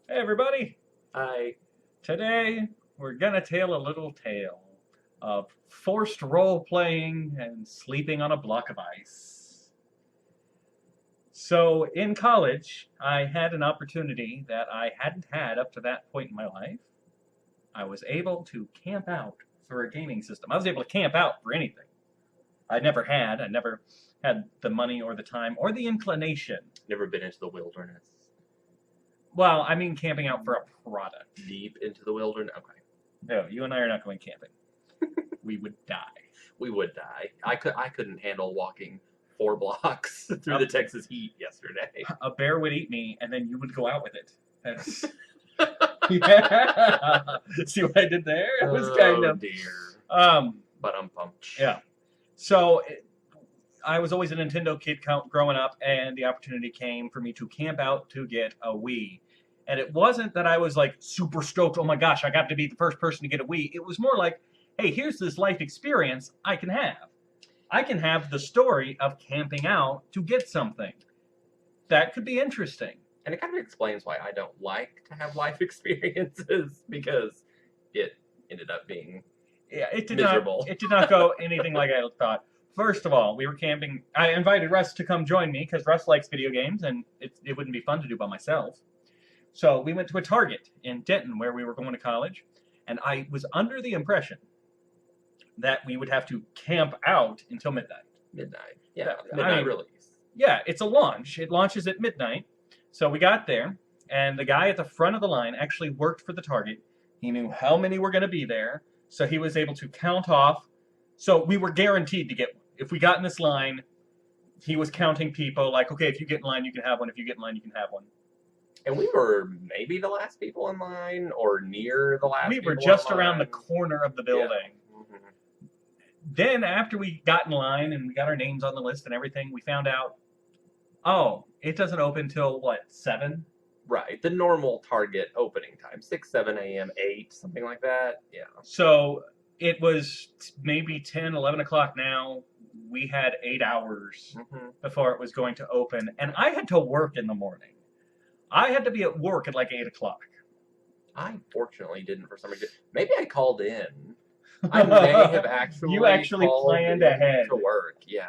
Hey everybody! I Today we're gonna tell a little tale of forced role-playing and sleeping on a block of ice. So in college, I had an opportunity that I hadn't had up to that point in my life. I was able to camp out for a gaming system. I was able to camp out for anything. I never had the money or the time or the inclination. never been into the wilderness. Well, I mean camping out for a product. Deep into the wilderness. Okay, No, you and I are not going camping. We would die. we would die. I couldn't handle walking 4 blocks through A, the Texas heat yesterday. a bear would eat me, and then you would go out with it. That's yeah. See what I did there? It was kind Oh of dear. um But I'm pumped. yeah. So I was always a Nintendo kid growing up, and the opportunity came for me to camp out to get a Wii. And it wasn't that I was like super stoked. Oh my gosh, I got to be the first person to get a Wii. It was more like, hey, here's this life experience I can have. I can have the story of camping out to get something. That could be interesting. And it kind of explains why I don't like to have life experiences because it ended up being Yeah, it did miserable. not. It did not go anything like I thought. First of all, we were camping. I invited Russ to come join me because Russ likes video games, and it wouldn't be fun to do by myself. So we went to a Target in Denton where we were going to college, and I was under the impression that we would have to camp out until midnight. Midnight. Yeah, I midnight mean, release. Yeah, it's a launch. It launches at midnight. So we got there, and the guy at the front of the line actually worked for the Target. He knew how many were going to be there, so he was able to count off. So we were guaranteed to get one. If we got in this line, he was counting people like, okay, if you get in line, you can have one. If you get in line, you can have one. And we were maybe the last people in line or near the last We were people just in around the line. corner of the building. Yeah. Mhm. Then after we got in line and we got our names on the list and everything, we found out, oh, it doesn't open till what, 7? Right. The normal Target opening time, 6, 7 a.m., 8, something like that. Yeah. So it was maybe 10, 11 o'clock now. We had 8 hours hmm before it was going to open, and I had to work in the morning. I had to be at work at like 8 o'clock. I fortunately didn't for some reason. Maybe I called in. I may have actually You actually called planned in ahead. to work. Yeah.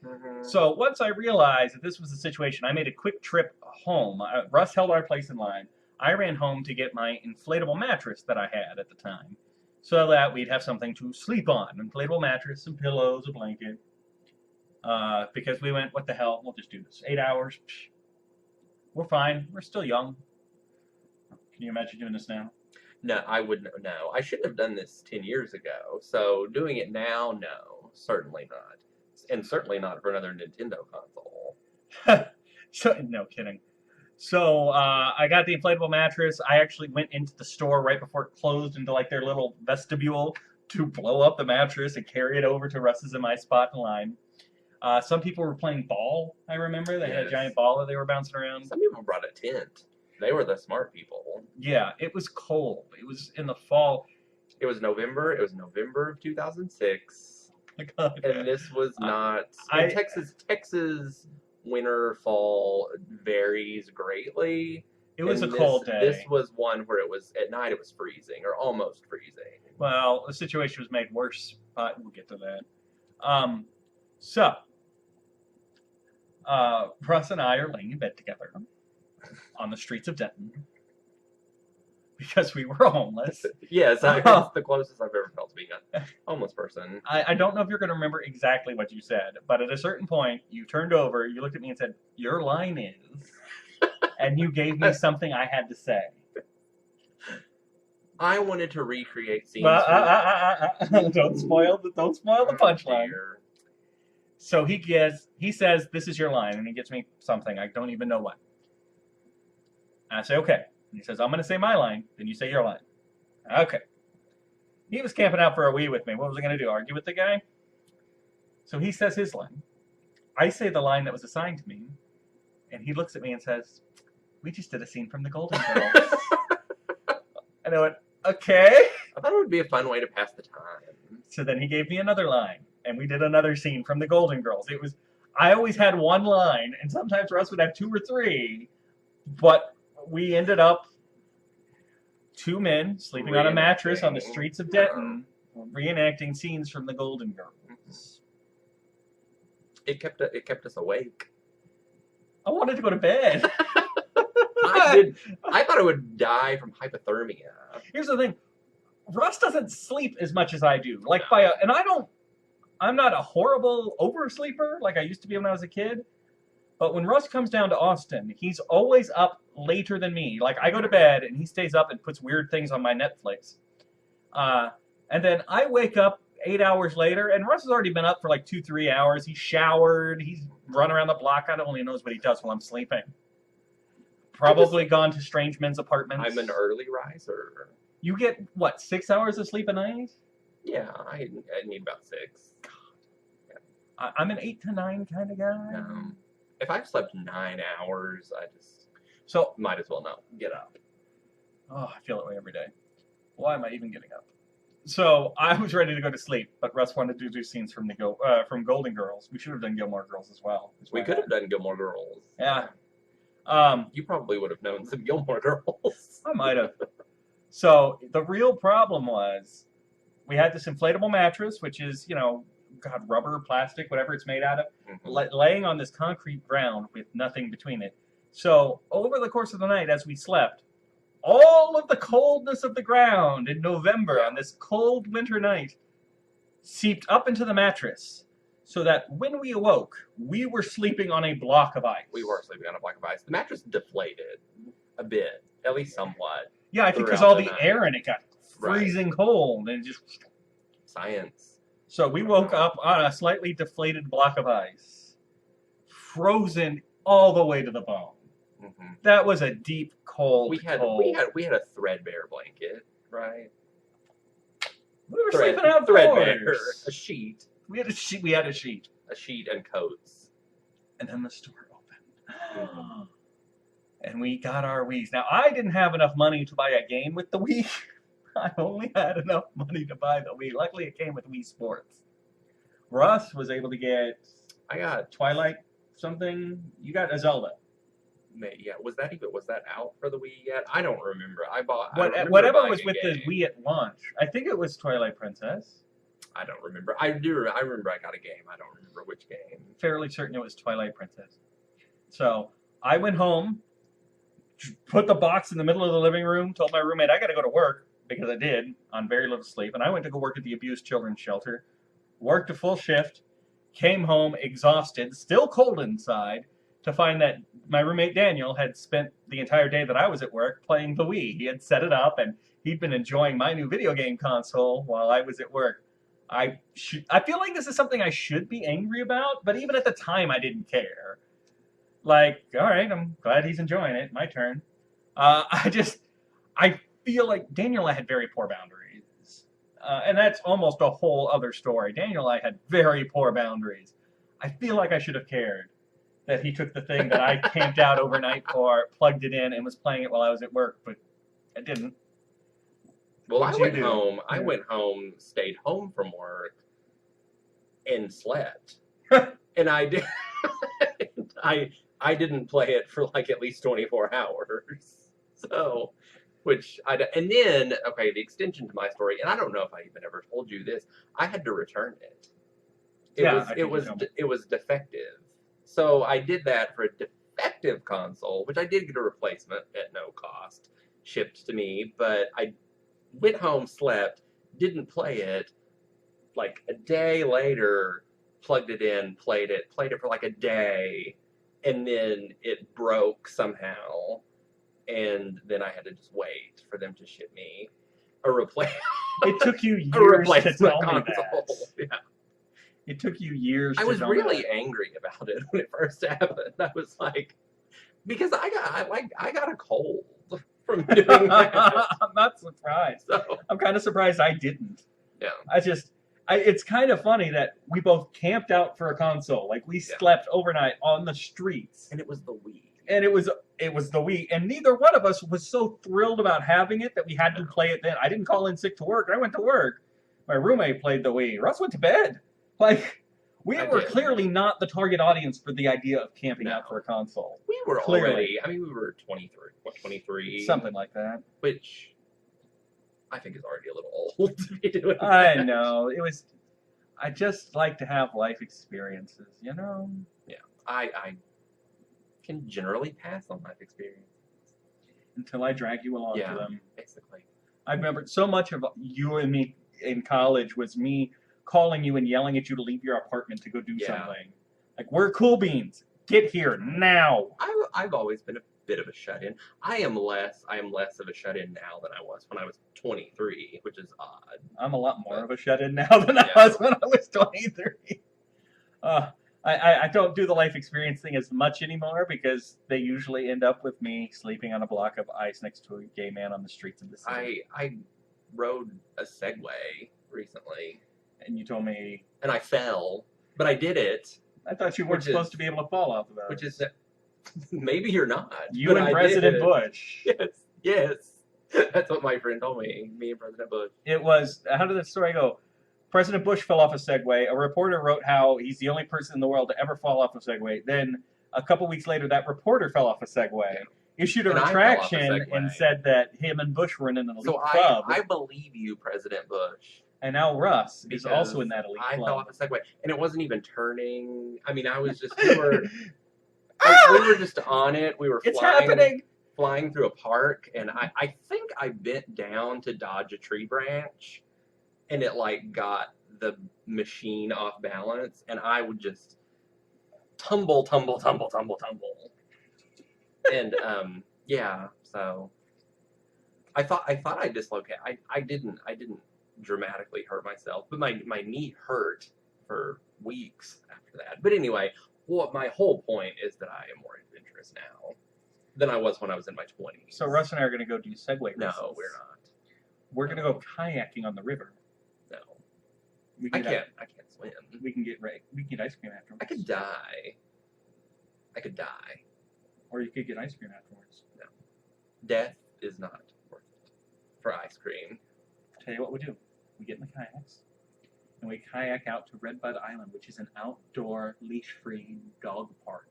hmm So once I realized that this was the situation, I made a quick trip home. Russ held our place in line. I ran home to get my inflatable mattress that I had at the time, so that we'd have something to sleep on. Inflatable mattress, some pillows, a blanket. Because we went, what the hell? We'll just do this. 8 hours. Psh, we're fine. We're still young. Can you imagine doing this now? No, I wouldn't. No, I shouldn't have done this 10 years ago. So doing it now, no, certainly not, and certainly not for another Nintendo console. So, no kidding. So I got the inflatable mattress. I actually went into the store right before it closed into like their little vestibule to blow up the mattress and carry it over to Russ's and my spot in line. Some people were playing ball. I remember they had a Yes. giant ball that they were bouncing around. Some people brought a tent. They were the smart people. Yeah, it was cold. It was in the fall. It was November. It was November of 2006, and this was not. I- Texas winter fall varies greatly. It was a and cold day. This was one where it was at night. It was freezing or almost freezing. Well, the situation was made worse, but we'll get to that. So, Russ and I are laying in bed together on the streets of Denton because we were homeless. Yes, that's the closest I've ever felt to being a homeless person. I don't know if you're going to remember exactly what you said, but at a certain point, you turned over, you looked at me and said, "Your line is," and you gave me something I had to say. I wanted to recreate scenes. Don't spoil the punchline. Dear. So he says, "This is your line," and he gets me something. I don't even know what. And I say, "Okay." And he says, "I'm going to say my line, then you say your line." Okay. He was camping out for a Wii with me. What was I going to do? Argue with the guy? So he says his line. I say the line that was assigned to me, and he looks at me and says, "We just did a scene from the Golden Girls." And I went, "Okay." I thought it would be a fun way to pass the time. So then he gave me another line, and we did another scene from the Golden Girls. I always had one line, and sometimes Russ would have 2 or 3, but we ended up 2 men sleeping on a mattress on the streets of Denton, reenacting scenes from the Golden Girls. It kept us awake. I wanted to go to bed. I thought I would die from hypothermia. Here's the thing. Russ doesn't sleep as much as I do. I'm not a horrible oversleeper like I used to be when I was a kid. But when Russ comes down to Austin, he's always up later than me. Like, I go to bed, and he stays up and puts weird things on my Netflix. And then I wake up 8 hours later, and Russ has already been up for like 2-3 hours. He's showered. He's run around the block. I don't really know what he does while I'm sleeping. Probably gone to strange men's apartments. I'm an early riser. You get, what, 6 hours of sleep a night? Yeah, I need about 6. Yeah. I'm an 8 to 9 kind of guy. If I've slept 9 hours, I just might as well not get up. Oh, I feel that way every day. Why am I even getting up? So I was ready to go to sleep, but Russ wanted to do scenes from Golden Girls. We should have done Gilmore Girls as well. We could have done Gilmore Girls. Yeah. You probably would have known some Gilmore Girls. I might have. So the real problem was we had this inflatable mattress, which is, rubber, plastic, whatever it's made out of, laying on this concrete ground with nothing between it. So over the course of the night, as we slept, all of the coldness of the ground in November on this cold winter night seeped up into the mattress, so that when we awoke, we were sleeping on a block of ice. We were sleeping on a block of ice. The mattress deflated a bit, at least somewhat. Yeah, I think because all the air in it got freezing cold, and just... Science. So we woke up on a slightly deflated block of ice, frozen all the way to the bone. Mm-hmm. That was a deep, cold. We had a threadbare blanket, right? We were sleeping outdoors. Threadbare, a sheet. We had a sheet. A sheet and coats. And then the store opened. Mm-hmm. And we got our Wiis. Now, I didn't have enough money to buy a game with the Wii. I only had enough money to buy the Wii. Luckily, it came with Wii Sports. Russ was able to get... I got... Twilight something. You got a Zelda. Yeah, was that out for the Wii yet? I don't remember. Whatever was with the Wii at launch. I think it was Twilight Princess. I don't remember. I remember I got a game. I don't remember which game. Fairly certain it was Twilight Princess. So, I went home, put the box in the middle of the living room, told my roommate I got to go to work, because I did, on very little sleep, and I went to go work at the abused children's shelter, worked a full shift, came home exhausted, still cold inside, to find that my roommate Daniel had spent the entire day that I was at work playing the Wii. He had set it up, and he'd been enjoying my new video game console while I was at work. I feel like this is something I should be angry about, but even at the time I didn't care. Like, all right, I'm glad he's enjoying it. My turn. I feel like Daniel and I had very poor boundaries. And that's almost a whole other story. Daniel and I had very poor boundaries. I feel like I should have cared that he took the thing that I camped out overnight for, plugged it in, and was playing it while I was at work, but I didn't. Well, I went home, stayed home from work, and slept. And I did. I didn't play it for like at least 24 hours. So... and then, okay, the extension to my story, and I don't know if I even ever told you this, I had to return it. It was defective. So I did that for a defective console, which I did get a replacement at no cost, shipped to me, but I went home, slept, didn't play it, like a day later, plugged it in, played it for like a day, and then it broke somehow. And then I had to just wait for them to ship me a replacement. It took you years to tell me that. Yeah. It took you years to tell me that. I was really that. angry about it when it first happened. I was like, because I got a cold from doing that. I'm not surprised. So, I'm kind of surprised I didn't. Yeah. It's kind of funny that we both camped out for a console. Like, we slept overnight on the streets. And it was the Wii. And it was the Wii, and neither one of us was so thrilled about having it that we had to play it then. I didn't call in sick to work. I went to work. My roommate played the Wii. Russ went to bed. Like, we were clearly not the target audience for the idea of camping out for a console. We were clearly. We were 23. What, 23? Something like that. Which, I think is already a little old to be doing I that. know. I just like to have life experiences, Yeah, I can generally pass on life experience. until I drag you along to Yeah, them. basically. I remember so much of you and me in college was me calling you and yelling at you to leave your apartment to go do Yeah. something. Like, we're cool beans. Get here now. I've always been a bit of a shut-in. I am less of a shut-in now than I was when I was 23, which is odd. I'm a lot more of a shut-in now than I Yeah. was when I was 23. I don't do the life experience thing as much anymore because they usually end up with me sleeping on a block of ice next to a gay man on the streets of the city. I rode a Segway recently, And you told me, and I fell, but I did it, I thought you weren't Which is- supposed to be able to fall off of those. which is maybe you're not. You but and I did President it. Bush. Yes. That's what my friend told me. Me and President Bush. It was, how did the story go? President Bush fell off a Segway. A reporter wrote how he's the only person in the world to ever fall off a Segway. Then, a couple weeks later, that reporter fell off a Segway, issued a And I fell off a retraction, Segway. and said that him and Bush were in an elite So club. I believe you, President Bush. And now Russ is Because also in that elite I fell club. off a Segway, and it wasn't even turning. I mean, I was just we were just on it. We were It's flying, happening! flying through a park, and I think I bent down to dodge a tree branch, and it like got the machine off balance, and I would just tumble, and yeah. So I thought I dislocated. I didn't dramatically hurt myself, but my knee hurt for weeks after that. But anyway, what my whole point is that I am more adventurous now than I was when I was in my 20s. So Russ and I are going to go do Segway No, races. we're not. We're going to go kayaking on the river. No, We I can can't swim. We can get ice cream afterwards. I could die. Or you could get ice cream afterwards. Death is not worth it for ice cream. Tell you what we do. We get in the kayaks, and we kayak out to Red Bud Island, which is an outdoor, leash-free dog park.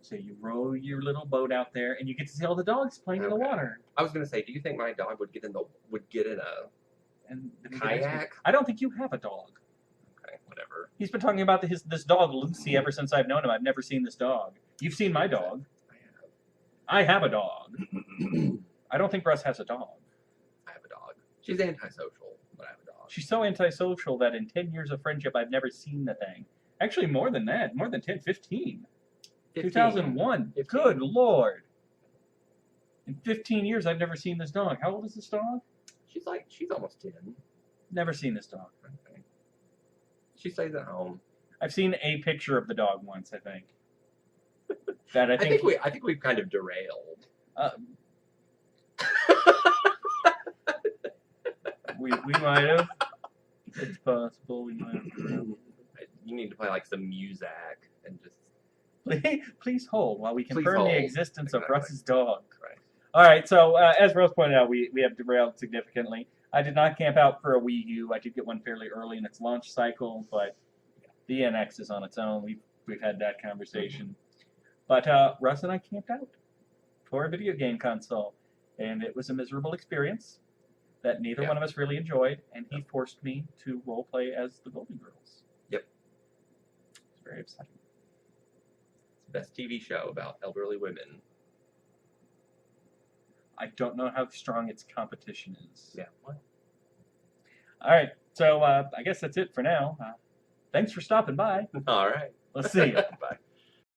So you row your little boat out there, and you get to see all the dogs playing in the Okay. water. I was gonna say, do you think my dog would get in a And then we get ice cream. kayak? I don't think you have a dog. Okay, whatever. He's been talking about this dog, Lucy, ever since I've known him. I've never seen this dog. You've seen my dog. I have a dog. I don't think Russ has a dog. I have a dog. She's antisocial, but I have a dog. She's so antisocial that in 10 years of friendship, I've never seen the thing. Actually, more than that. More than 10, 15. 2001. 15. Good Lord. In 15 years, I've never seen this dog. How old is this dog? She's almost 10. Never seen this dog. Okay. She stays at home. I've seen a picture of the dog once, I think. That I think we've kind of derailed. We might have. It's possible we might have. You need to play like some music and just Please hold while we Please confirm hold. the existence of Exactly. Russ's dog. right. All right, so as Rose pointed out, we have derailed significantly. I did not camp out for a Wii U. I did get one fairly early in its launch cycle, but the NX is on its own. We've had that conversation. But Russ and I camped out for a video game console, and it was a miserable experience that neither Yeah. one of us really enjoyed, and he forced me to roleplay as the Golden Girls. Yep. It's very upsetting. It's the best TV show about elderly women. I don't know how strong its competition is. Yeah. Well, All right, so I guess that's it for now. Thanks for stopping by. all right. Let's see you. Bye.